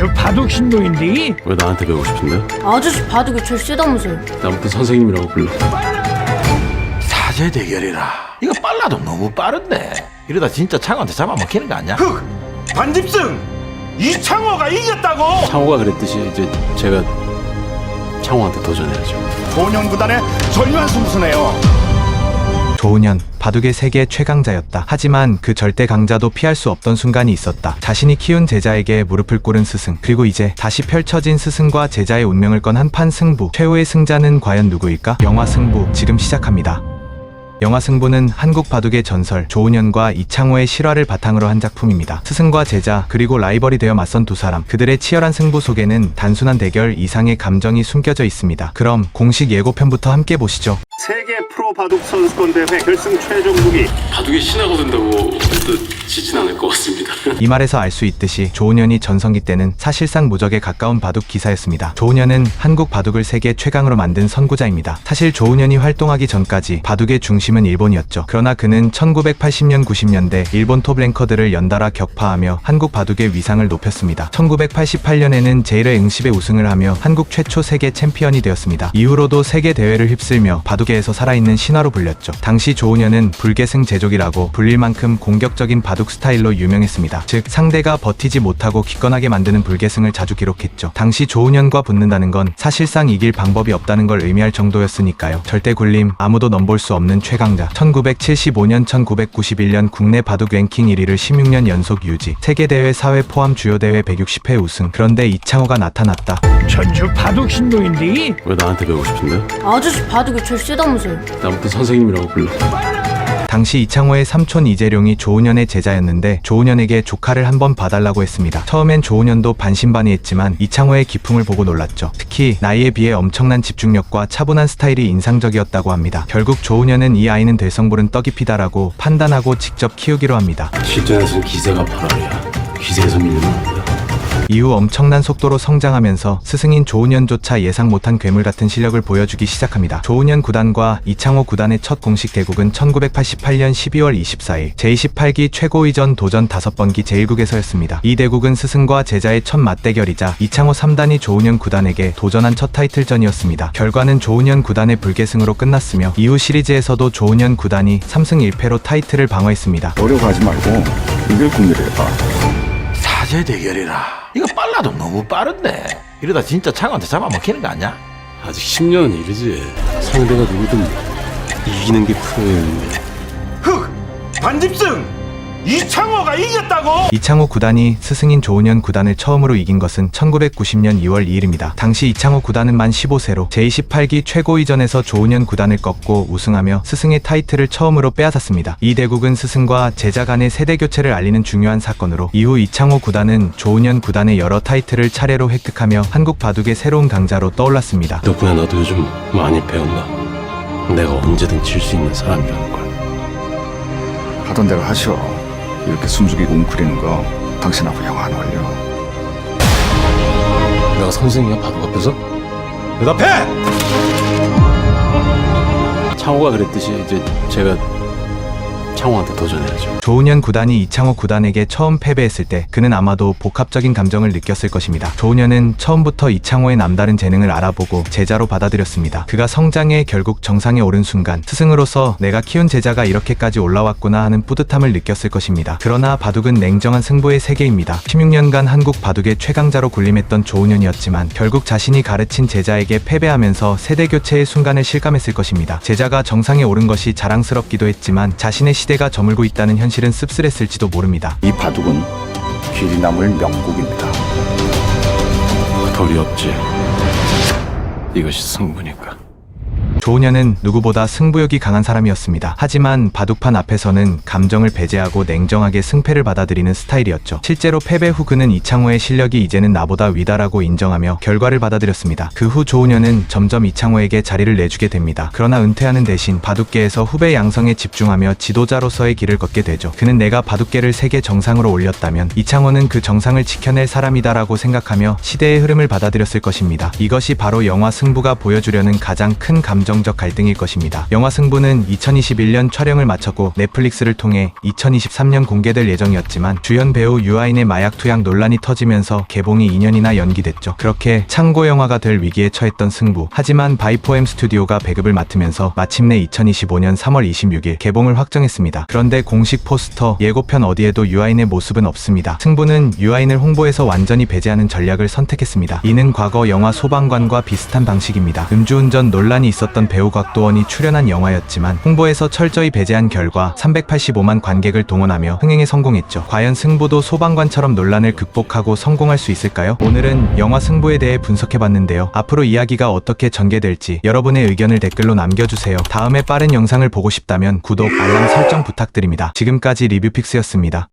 전주 바둑 신동인데. 왜 나한테 배우고 싶은데? 아저씨 바둑이 제일 세다면서요. 나부터 선생님이라고 불러. 사제 대결이라. 이거 빨라도 너무 빠른데. 이러다 진짜 창호한테 잡아먹히는 거 아니야? 흑! 반집승! 이창호가 이겼다고! 창호가 그랬듯이 이제 제가 창호한테 도전해야죠. 조은현 구단의 전류한 승부수네요. 조은현, 바둑의 세계 최강자였다. 하지만 그 절대 강자도 피할 수 없던 순간이 있었다. 자신이 키운 제자에게 무릎을 꿇은 스승, 그리고 이제 다시 펼쳐진 스승과 제자의 운명을 건 한판 승부. 최후의 승자는 과연 누구일까? 영화 승부, 지금 시작합니다. 영화 승부는 한국 바둑의 전설 조은현과 이창호의 실화를 바탕으로 한 작품입니다. 스승과 제자 그리고 라이벌이 되어 맞선 두 사람, 그들의 치열한 승부 속에는 단순한 대결 이상의 감정이 숨겨져 있습니다. 그럼 공식 예고편부터 함께 보시죠. 세계 프로 바둑 선수권 대회 결승 최종 무기. 바둑이 신하가 된다고 또 지진 않을 것 같습니다. 이 말에서 알 수 있듯이 조은현이 전성기 때는 사실상 무적에 가까운 바둑 기사였습니다. 조은현은 한국 바둑을 세계 최강으로 만든 선구자입니다. 사실 조은현이 활동하기 전까지 바둑의 중심은 일본이었죠. 그러나 그는 1980년 90년대 일본 톱랭커들을 연달아 격파하며 한국 바둑의 위상을 높였습니다. 1988년에는 제1회 응시배 우승을 하며 한국 최초 세계 챔피언이 되었습니다. 이후로도 세계 대회를 휩쓸며 바둑계에서 살아있는 신화로 불렸죠. 당시 조은현은 불계승 제족이라고 불릴 만큼 공격적인 바둑 스타일로 유명했습니다. 즉 상대가 버티지 못하고 기권하게 만드는 불계승을 자주 기록했죠. 당시 조은현과 붙는다는 건 사실상 이길 방법이 없다는 걸 의미할 정도였으니까요. 절대 굴림, 아무도 넘볼 수 없는 최강자. 1975년 1991년 국내 바둑 랭킹 1위를 16년 연속 유지, 세계대회 4회 포함 주요 대회 160회 우승. 그런데 이창호가 나타났다. 전주 바둑 신동인데. 왜 나한테 배우고 싶은데? 아저씨 바둑이 제일 세다면서요. 나부터 선생님이라고 불러. 당시 이창호의 삼촌 이재룡이 조은현의 제자였는데 조은현에게 조카를 한번 봐달라고 했습니다. 처음엔 조은현도 반신반의했지만 이창호의 기풍을 보고 놀랐죠. 특히 나이에 비해 엄청난 집중력과 차분한 스타일이 인상적이었다고 합니다. 결국 조은현은 이 아이는 될 성부른 떡이 피다라고 판단하고 직접 키우기로 합니다. 실전에서는 기세가 바람이야. 기세에서 밀리면 안 돼. 이후 엄청난 속도로 성장하면서 스승인 조은현조차 예상 못한 괴물 같은 실력을 보여주기 시작합니다. 조은현 구단과 이창호 구단의 첫 공식 대국은 1988년 12월 24일 제28기 최고위전 도전 5번기 제1국에서였습니다. 이 대국은 스승과 제자의 첫 맞대결이자 이창호 3단이 조은현 구단에게 도전한 첫 타이틀전이었습니다. 결과는 조은현 구단의 불계승으로 끝났으며 이후 시리즈에서도 조은현 구단이 3승 1패로 타이틀을 방어했습니다. 어려워하지 말고 이길 궁리를 해봐. 사제 대결이라. 이거 빨라도 너무 빠른데. 이러다 진짜 창호한테 잡아먹히는 거 아니야? 아직 10년은 이르지. 상대가 누구든 이기는 게 프로였는데. 흑! 반집승! 이창호가 이겼다고! 이창호 구단이 스승인 조은현 구단을 처음으로 이긴 것은 1990년 2월 2일입니다. 당시 이창호 구단은 만 15세로 제28기 최고위전에서 조은현 구단을 꺾고 우승하며 스승의 타이틀을 처음으로 빼앗았습니다. 이 대국은 스승과 제자 간의 세대 교체를 알리는 중요한 사건으로 이후 이창호 구단은 조은현 구단의 여러 타이틀을 차례로 획득하며 한국 바둑의 새로운 강자로 떠올랐습니다. 덕분에 나도 요즘 많이 배웠나? 내가 언제든 질 수 있는 사람이라는 걸. 하던 대로 하시오. 이렇게 숨죽이고 웅크리는 거 당신하고 영 안 어울려. 내가 선생이야 바둑 앞에서? 대답해! 창호가 그랬듯이 이제 제가 창호한테 도전해야죠. 조은현 구단이 이창호 구단에게 처음 패배했을 때 그는 아마도 복합적인 감정을 느꼈을 것입니다. 조은현은 처음부터 이창호의 남다른 재능을 알아보고 제자로 받아들였습니다. 그가 성장해 결국 정상에 오른 순간 스승으로서 내가 키운 제자가 이렇게까지 올라왔구나 하는 뿌듯함을 느꼈을 것입니다. 그러나 바둑은 냉정한 승부의 세계입니다. 16년간 한국 바둑의 최강자로 군림했던 조은현이었지만 결국 자신이 가르친 제자에게 패배하면서 세대 교체의 순간을 실감했을 것입니다. 제자가 정상에 오른 것이 자랑스럽기도 했지만 자신의 시대가 저물고 있다는 현실은 씁쓸했을지도 모릅니다. 이 바둑은 길이 남을 명곡입니다. 돌이 없지. 이것이 승부니까. 조은현은 누구보다 승부욕이 강한 사람이었습니다. 하지만 바둑판 앞에서는 감정을 배제하고 냉정하게 승패를 받아들이는 스타일이었죠. 실제로 패배 후 그는 이창호의 실력이 이제는 나보다 위다라고 인정하며 결과를 받아들였습니다. 그 후 조은현은 점점 이창호에게 자리를 내주게 됩니다. 그러나 은퇴하는 대신 바둑계에서 후배 양성에 집중하며 지도자로서의 길을 걷게 되죠. 그는 내가 바둑계를 세계 정상으로 올렸다면 이창호는 그 정상을 지켜낼 사람이다라고 생각하며 시대의 흐름을 받아들였을 것입니다. 이것이 바로 영화 승부가 보여주려는 가장 큰 감정 감정적 갈등일 것입니다. 영화 승부는 2021년 촬영을 마쳤고 넷플릭스를 통해 2023년 공개될 예정이었지만 주연 배우 유아인의 마약 투약 논란이 터지면서 개봉이 2년이나 연기됐죠. 그렇게 참고 영화가 될 위기에 처했던 승부. 하지만 바이포엠 스튜디오가 배급을 맡으면서 마침내 2025년 3월 26일 개봉을 확정했습니다. 그런데 공식 포스터, 예고편 어디에도 유아인의 모습은 없습니다. 승부는 유아인을 홍보에서 완전히 배제하는 전략을 선택했습니다. 이는 과거 영화 소방관과 비슷한 방식입니다. 음주운전 논란이 있었던 배우 곽도원이 출연한 영화였지만 홍보에서 철저히 배제한 결과 385만 관객을 동원하며 흥행에 성공했죠. 과연 승부도 소방관처럼 논란을 극복하고 성공할 수 있을까요? 오늘은 영화 승부에 대해 분석해봤는데요. 앞으로 이야기가 어떻게 전개될지 여러분의 의견을 댓글로 남겨주세요. 다음에 빠른 영상을 보고 싶다면 구독, 알람 설정 부탁드립니다. 지금까지 리뷰픽스였습니다.